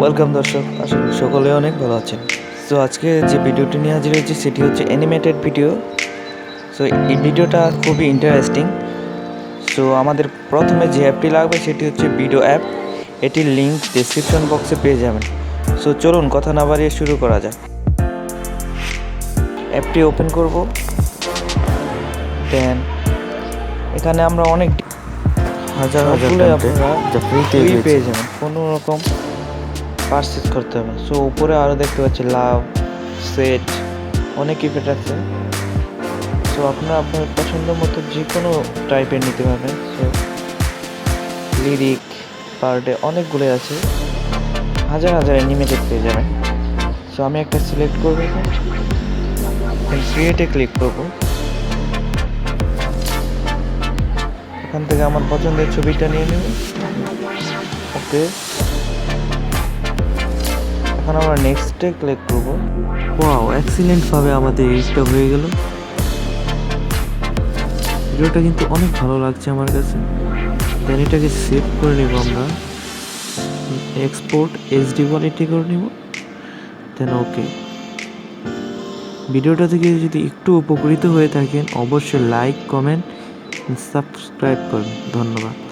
Welcome দর্শক, আশা করি সকলে অনেক ভালো আছেন। সো আজকে যে ভিডিওটি নিয়ে হাজির হয়েছে সেটি হচ্ছে অ্যানিমেটেড ভিডিও। সো এই ভিডিওটা খুবই ইন্টারেস্টিং। সো আমাদের প্রথমে যে অ্যাপটি লাগবে সেটি হচ্ছে ভিডিও অ্যাপ। এটির লিঙ্ক ডেসক্রিপশন বক্সে পেয়ে যাবেন। সো চলুন কথা না বাড়িয়ে শুরু করা যাক। অ্যাপটি ওপেন করব। দেন এখানে আমরা অনেক হাজার সবগুলো কন্টেন্ট আপনারা যা ফ্রিতে পেয়ে যাবেন, কোনো রকম পারচেজ করতে হবে। সো উপরে আরও দেখতে পাচ্ছি লাভ, সেট, অনেক ইফেক্ট আছে। সো আপনারা আপনার পছন্দ মতো যে কোনো টাইপের নিতে পারবেন। সো লিরিক পার ডে অনেকগুলো আছে, হাজার হাজার অ্যানিমেটেড পেয়ে যাবেন। সো আমি একটা সিলেক্ট করবো, ক্রিয়েটে ক্লিক করব। এখান থেকে আমার পছন্দের ছবিটা নিয়ে নেব। ওকে, এখন আমরা নেক্সটে ক্লিক করব। ওয়াও, এক্সিলেন্টভাবে আমাদের এডিটটা হয়ে গেল। ভিডিওটা কিন্তু অনেক ভালো লাগছে আমার কাছে। দেন এটাকে সেভ করে নেব আমরা, এক্সপোর্ট এইচডি কোয়ালিটি করে নেব। দেন ওকে। ভিডিওটা থেকে যদি একটু উপকৃত হয়ে থাকেন অবশ্যই লাইক, কমেন্ট, সাবস্ক্রাইব করুন। ধন্যবাদ।